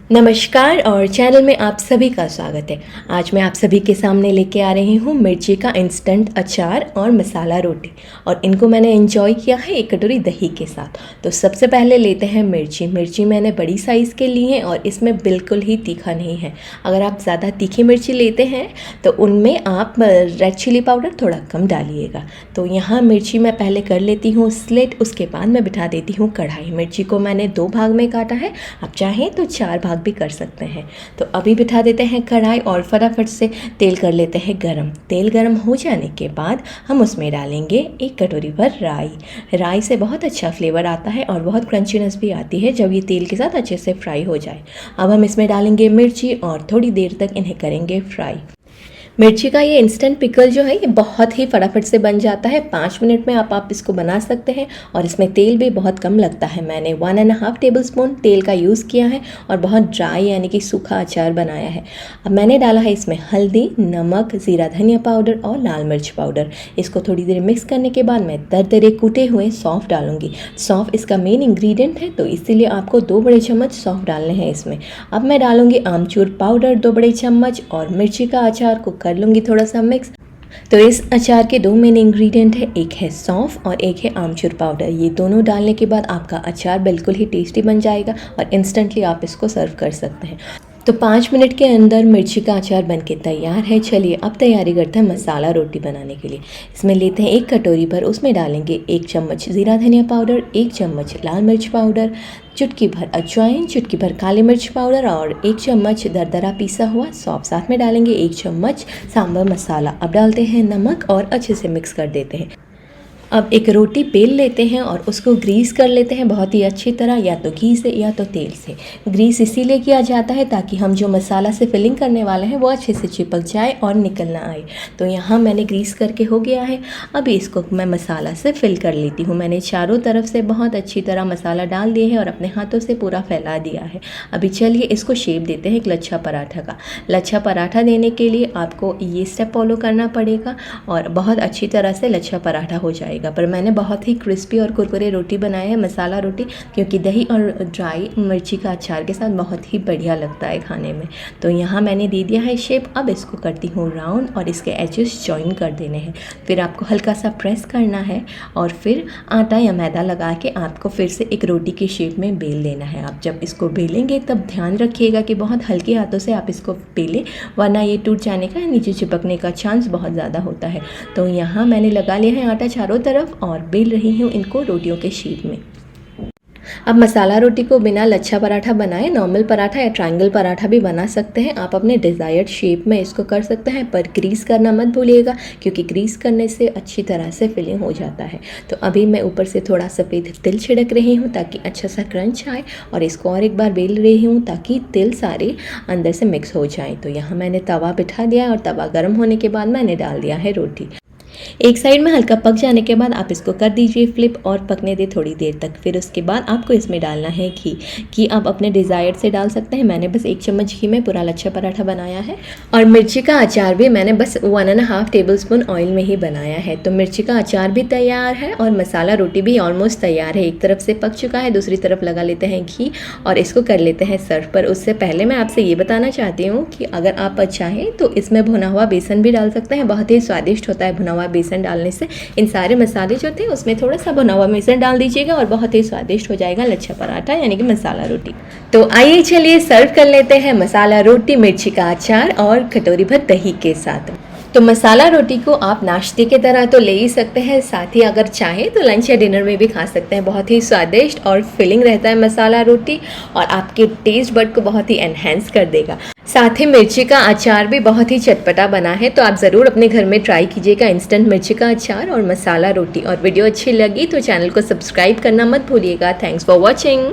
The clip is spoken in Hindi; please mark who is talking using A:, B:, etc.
A: नमस्कार और चैनल में आप सभी का स्वागत है। आज मैं आप सभी के सामने लेके आ रही हूँ मिर्ची का इंस्टेंट अचार और मसाला रोटी, और इनको मैंने एंजॉय किया है एक कटोरी दही के साथ। तो सबसे पहले लेते हैं मिर्ची मैंने बड़ी साइज़ के ली है और इसमें बिल्कुल ही तीखा नहीं है। अगर आप ज़्यादा तीखी मिर्ची लेते हैं तो उनमें आप रेड चिली पाउडर थोड़ा कम डालिएगा। तो यहाँ मिर्ची मैं पहले कर लेती हूँ स्लिट, उसके बाद मैं बिठा देती हूँ कढ़ाई। मिर्ची को मैंने 2 भाग में काटा है, आप चाहें तो 4 भाग भी कर सकते हैं। तो अभी बिठा देते हैं कढ़ाई और फटाफट से तेल कर लेते हैं गरम। तेल गरम हो जाने के बाद हम उसमें डालेंगे 1 कटोरी भर राई से बहुत अच्छा फ्लेवर आता है और बहुत क्रंचीनेस भी आती है जब ये तेल के साथ अच्छे से फ्राई हो जाए। अब हम इसमें डालेंगे मिर्ची और थोड़ी देर तक इन्हें करेंगे फ्राई। मिर्ची का ये इंस्टेंट पिकल जो है ये बहुत ही फटाफट से बन जाता है। 5 मिनट में आप इसको बना सकते हैं और इसमें तेल भी बहुत कम लगता है। मैंने 1.5 टेबलस्पून तेल का यूज़ किया है और बहुत ड्राई यानी कि सूखा अचार बनाया है। अब मैंने डाला है इसमें हल्दी, नमक, ज़ीरा धनिया पाउडर और लाल मिर्च पाउडर। इसको थोड़ी देर मिक्स करने के बाद मैं दरदरे कूटे हुए सौंफ डालूंगी। सौंफ इसका मेन इंग्रेडिएंट है, तो इसीलिए आपको 2 बड़े चम्मच सौंफ डालने हैं इसमें। अब मैं डालूंगी आमचूर पाउडर 2 बड़े चम्मच और मिर्ची का अचार को कर लूँगी थोड़ा सा मिक्स। तो इस अचार के 2 मेन इंग्रेडिएंट है, एक है सौंफ और एक है आमचूर पाउडर। ये दोनों डालने के बाद आपका अचार बिल्कुल ही टेस्टी बन जाएगा और इंस्टेंटली आप इसको सर्व कर सकते हैं। तो 5 मिनट के अंदर मिर्ची का अचार बनके तैयार है। चलिए अब तैयारी करते हैं मसाला रोटी बनाने के लिए। इसमें लेते हैं 1 कटोरी भर, उसमें डालेंगे 1 चम्मच ज़ीरा धनिया पाउडर, 1 चम्मच लाल मिर्च पाउडर, चुटकी भर अजवाइन, चुटकी भर काली मिर्च पाउडर और 1 चम्मच दरदरा पीसा हुआ सौंफ। साथ में डालेंगे 1 चम्मच सांभर मसाला। अब डालते हैं नमक और अच्छे से मिक्स कर देते हैं। अब एक रोटी बेल लेते हैं और उसको ग्रीस कर लेते हैं बहुत ही अच्छी तरह, या तो घी से या तो तेल से। ग्रीस इसीलिए किया जाता है ताकि हम जो मसाला से फिलिंग करने वाले हैं वो अच्छे से चिपक जाए और निकल ना आए। तो यहाँ मैंने ग्रीस करके हो गया है। अभी इसको मैं मसाला से फिल कर लेती हूँ। मैंने चारों तरफ से बहुत अच्छी तरह मसाला डाल दिया है और अपने हाथों से पूरा फैला दिया है। अभी चलिए इसको शेप देते हैं एक लच्छा पराठा का। लच्छा पराठा देने के लिए आपको ये स्टेप फॉलो करना पड़ेगा और बहुत अच्छी तरह से लच्छा पराठा हो जाएगा। पर मैंने बहुत ही क्रिस्पी और कुरकुरे रोटी बनाया है, मसाला रोटी, क्योंकि दही और ड्राई मिर्ची का अचार के साथ बहुत ही बढ़िया लगता है खाने में। तो यहाँ मैंने दे दिया है शेप। अब इसको करती हूँ राउंड और इसके एजेस जॉइन कर देने हैं। फिर आपको हल्का सा प्रेस करना है और फिर आटा या मैदा लगा के आपको फिर से एक रोटी के शेप में बेल लेना है। आप जब इसको बेलेंगे तब ध्यान रखिएगा कि बहुत हल्के हाथों से आप इसको बेलें, वरना ये टूट जाने का, नीचे चिपकने का चांस बहुत ज़्यादा होता है। तो यहाँ मैंने लगा लिया है आटा चारों तरफ और बेल रही हूँ इनको रोटियों के शेप में। अब मसाला रोटी को बिना लच्छा पराठा बनाए नॉर्मल पराठा या ट्रायंगल पराठा भी बना सकते हैं। आप अपने डिज़ायर्ड शेप में इसको कर सकते हैं, पर ग्रीस करना मत भूलिएगा, क्योंकि ग्रीस करने से अच्छी तरह से फिलिंग हो जाता है। तो अभी मैं ऊपर से थोड़ा सफ़ेद तिल छिड़क रही हूँ ताकि अच्छा सा क्रंच आए, और इसको और एक बार बेल रही हूँ ताकि तिल सारे अंदर से मिक्स हो जाए। तो यहाँ मैंने तवा बिठा दिया और तवा गर्म होने के बाद मैंने डाल दिया है रोटी। एक साइड में हल्का पक जाने के बाद आप इसको कर दीजिए फ्लिप और पकने दे थोड़ी देर तक। फिर उसके बाद आपको इसमें डालना है घी आप अपने डिज़ायर्ड से डाल सकते हैं। मैंने बस 1 चम्मच घी में पूरा लच्छा पराठा बनाया है। और मिर्ची का अचार भी मैंने बस 1.5 टेबलस्पून ऑयल में ही बनाया है। तो मिर्ची का अचार भी तैयार है और मसाला रोटी भी ऑलमोस्ट तैयार है। एक तरफ से पक चुका है, दूसरी तरफ लगा लेते हैं घी और इसको कर लेते हैं सर्व। पर उससे पहले मैं आपसे ये बताना चाहती हूँ कि अगर आप चाहें तो इसमें भुना हुआ बेसन भी डाल सकते हैं। बहुत ही स्वादिष्ट होता है भुना हुआ बेसन डालने से। इन सारे मसाले जो थे उसमें थोड़ा सा भुना हुआ बेसन डाल दीजिएगा और बहुत ही स्वादिष्ट हो जाएगा लच्छा पराठा यानी कि मसाला रोटी। तो आइए चलिए सर्व कर लेते हैं मसाला रोटी, मिर्ची का अचार और कटोरी भर दही के साथ। तो मसाला रोटी को आप नाश्ते की तरह तो ले ही सकते हैं, साथ ही अगर चाहें तो लंच या डिनर में भी खा सकते हैं। बहुत ही स्वादिष्ट और फिलिंग रहता है मसाला रोटी और आपके टेस्ट बड को बहुत ही एनहेंस कर देगा। साथ ही मिर्ची का अचार भी बहुत ही चटपटा बना है, तो आप ज़रूर अपने घर में ट्राई कीजिएगा इंस्टेंट मिर्ची का अचार और मसाला रोटी। और वीडियो अच्छी लगी तो चैनल को सब्सक्राइब करना मत भूलिएगा। Thanks for watching.